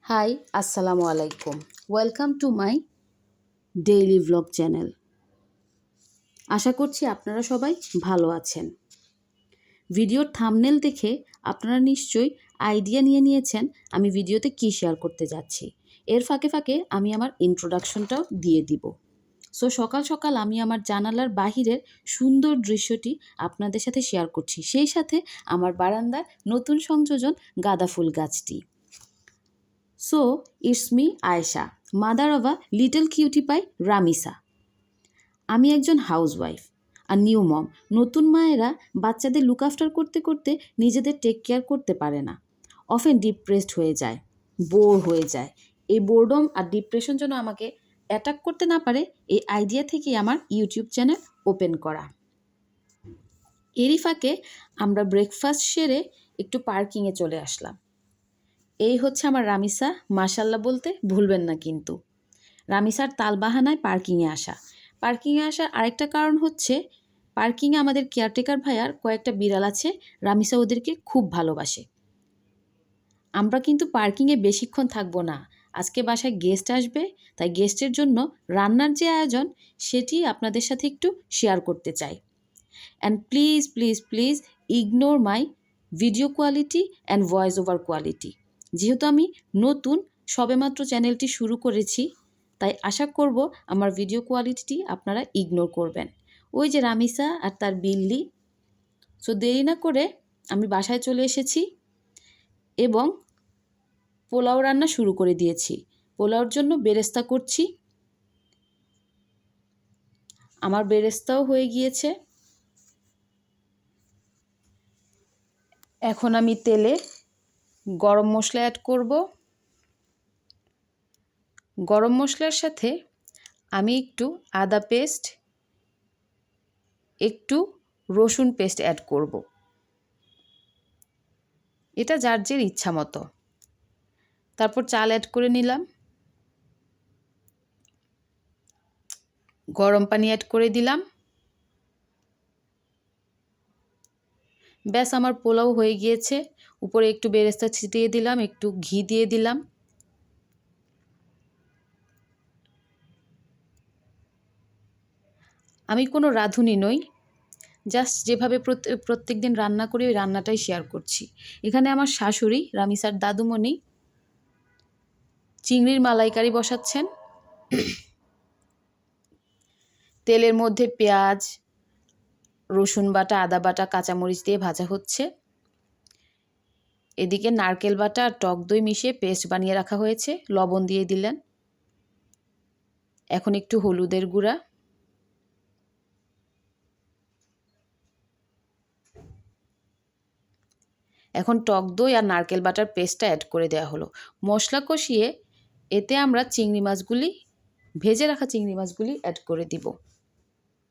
High আসসালামু আলাইকুম welcome to my daily vlog channel. আশা করছি আপনারা সবাই ভালো আছেন। ভিডিওর থাম্বনেল দেখে আপনারা নিশ্চয়ই আইডিয়া নিয়ে নিয়েছেন আমি ভিডিওতে কী শেয়ার করতে যাচ্ছি। এর ফাঁকে ফাঁকে আমি আমার ইন্ট্রোডাকশনটাও দিয়ে দিব। সো সকাল সকাল আমি আমার জানালার বাহিরের সুন্দর দৃশ্যটি আপনাদের সাথে শেয়ার করছি, সেই সাথে আমার বারান্দার নতুন সংযোজন গাঁদা ফুল গাছটি। So, it's me Aisha, mother of a little cutie pie Ramisa. আমি একজন হাউসওয়াইফ আর নিউ মম। নতুন মায়েরা বাচ্চাদের লুক আফটার করতে করতে নিজেদের টেক কেয়ার করতে পারে না, অফেন ডিপ্রেসড হয়ে যায়, বোর হয়ে যায়। এই বোরডম আর ডিপ্রেশন যেন আমাকে অ্যাটাক করতে না পারে, এই আইডিয়া থেকেই আমার ইউটিউব চ্যানেল ওপেন করা। এরই ফাঁকে আমরা ব্রেকফাস্ট সেরে একটু পার্কিংয়ে চলে আসলাম। এই হচ্ছে আমার রামিসা, মাশাল্লাহ বলতে ভুলবেন না কিন্তু। রামিসার তালবাহানায় পার্কিংয়ে আসার আরেকটা কারণ হচ্ছে পার্কিংয়ে আমাদের কেয়ারটেকার ভাইয়ার কয়েকটা বিড়াল আছে, রামিসা ওদেরকে খুব ভালোবাসে। আমরা কিন্তু পার্কিংয়ে বেশিক্ষণ থাকবো না, আজকে বাসায় গেস্ট আসবে, তাই গেস্টের জন্য রান্নার যে আয়োজন সেটি আপনাদের সাথে একটু শেয়ার করতে চাই। And please please please ignore my video quality and voice over quality. যেহেতু আমি নতুন সবেমাত্র চ্যানেলটি শুরু করেছি, তাই আশা করব আমার ভিডিও কোয়ালিটিটি আপনারা ইগনোর করবেন। ওই যে রামিসা আর তার বিল্লি। সো দেরি না করে আমি বাসায় চলে এসেছি এবং পোলাও রান্না শুরু করে দিয়েছি। পোলাওর জন্য বেরেস্তা করছি। আমার বেরেস্তাও হয়ে গিয়েছে। এখন আমি তেলে গরম মশলা অ্যাড করব। গরম মশলার সাথে আমি একটু আদা পেস্ট, একটু রসুন পেস্ট অ্যাড করব। এটা যার যার ইচ্ছা মতো। তারপর চাল অ্যাড করে নিলাম, গরম পানি অ্যাড করে দিলাম। ব্যাস আমার পোলাও হয়ে গিয়েছে। উপরে একটু বেরেস্তা ছিটিয়ে দিলাম, একটু ঘি দিয়ে দিলাম। আমি কোনো রাঁধুনি নই, জাস্ট যেভাবে প্রত্যেক দিন রান্না করি ওই রান্নাটাই শেয়ার করছি। এখানে আমার শাশুড়ি রামিসার দাদুমণি চিংড়ির মালাইকারি বসাচ্ছেন। তেলের মধ্যে পেঁয়াজ, রসুন বাটা, আদা বাটা, কাঁচামরিচ দিয়ে ভাজা হচ্ছে। এদিকে নারকেল বাটা আর টক দই মিশিয়ে পেস্ট বানিয়ে রাখা হয়েছে, লবণ দিয়ে দিলেন। এখন একটু হলুদের গুঁড়া, এখন টক দই আর নারকেল বাটার পেস্টটা অ্যাড করে দেওয়া হলো। মশলা কষিয়ে এতে আমরা ভেজে রাখা চিংড়ি মাছগুলি অ্যাড করে দিব।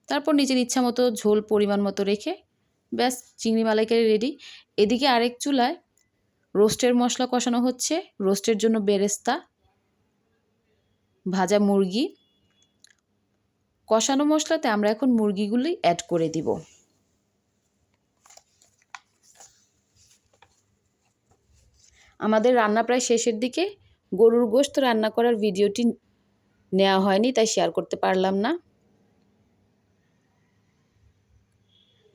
তারপর নিজের ইচ্ছা মতো ঝোল পরিমাণ মতো রেখে ব্যাস চিংড়ি মালাইকারি রেডি। এদিকে আরেক চুলায় রোস্টের মশলা কষানো হচ্ছে। রোস্টের জন্য বেরেস্তা, ভাজা মুরগি। কষানো মশলাতে আমরা এখন মুরগিগুলি অ্যাড করে দিব। আমাদের রান্না প্রায় শেষের দিকে। গরুর গোশত রান্না করার ভিডিওটি নেওয়া হয়নি, তাই শেয়ার করতে পারলাম না।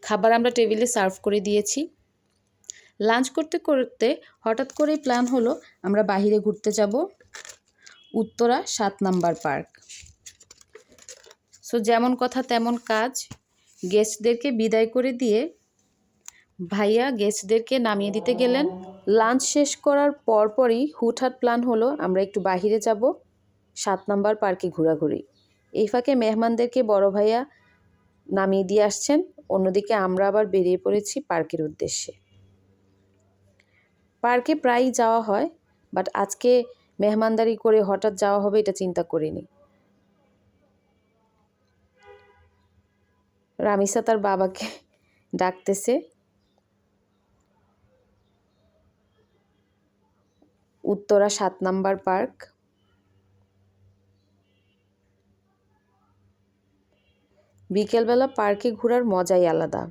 খাবার আমরা টেবিলে সার্ভ করে দিয়েছি। লাঞ্চ করতে করতে হঠাৎ করেই প্ল্যান হলো আমরা বাইরে ঘুরতে যাব, উত্তরা 7 নাম্বার পার্ক। সো যেমন কথা তেমন কাজ, গেস্টদেরকে বিদায় করে দিয়ে ভাইয়া গেস্টদেরকে নামিয়ে দিতে গেলেন। লাঞ্চ শেষ করার পরপরই হুটহাট প্ল্যান হলো আমরা একটু বাইরে যাব, 7 নাম্বার পার্কে ঘোরাঘুরি। এই ফাঁকে মেহমানদেরকে বড় ভাইয়া নামিয়ে দিয়ে আসছেন, অন্যদিকে আমরা আবার বেরিয়ে পড়েছি পার্কের উদ্দেশ্যে। পার্কে প্রায়ই যাওয়া হয়, বাট আজকে মেহমানদারি করে হঠাৎ যাওয়া হবে এটা চিন্তা করিনি। রামিসা তার বাবাকে ডাকতেছে। Uttara 7 number park. বিকেলবেলা পার্কে ঘোরার মজাই আলাদা।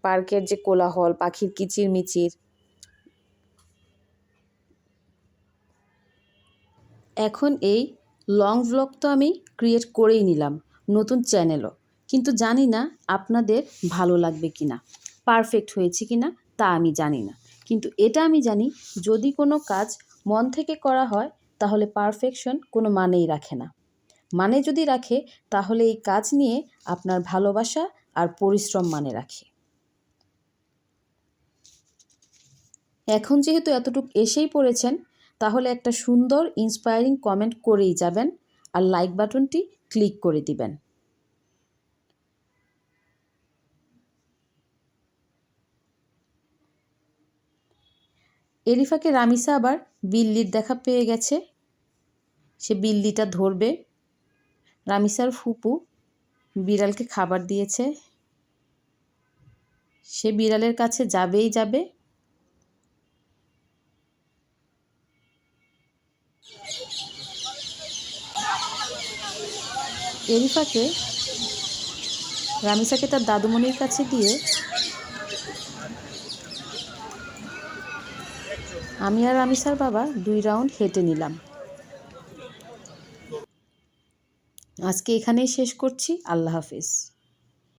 পার্কের যে কোলাহল, পাখির কিচিরমিচির, এখন এই লং ভ্লগ তো আমি ক্রিয়েট করেই নিলাম, নতুন চ্যানেলও, কিন্তু জানি না আপনাদের ভালো লাগবে কি না, পারফেক্ট হয়েছে কি না তা আমি জানি না। কিন্তু এটা আমি জানি, যদি কোনো কাজ মন থেকে করা হয় তাহলে পারফেকশন কোনো মানেই রাখে না। মানে যদি রাখে তাহলে এই কাজ নিয়ে আপনার ভালোবাসা আর পরিশ্রম মানে রাখে। এখন যেহেতু এতটুকু এসেই পড়েছেন, তাহলে একটা সুন্দর ইন্সপায়ারিং কমেন্ট করেই যাবেন আর লাইক বাটনটি ক্লিক করে দিবেন। এরিফাকে রামিসা আবার বিল্লির দেখা পেয়ে গেছে, সে বিল্লিটা ধরবে। রামিসার ফুপু বিড়ালকে খাবার দিয়েছে, সে বিড়ালের কাছে যাবেই যাবে। এরিফাকে রামিসাকে তার দাদুমণির কাছে দিয়ে আমি আর রামিসার বাবা 2 রাউন্ড হেঁটে নিলাম। আজকে এখানেই শেষ করছি। আল্লাহ হাফেজ।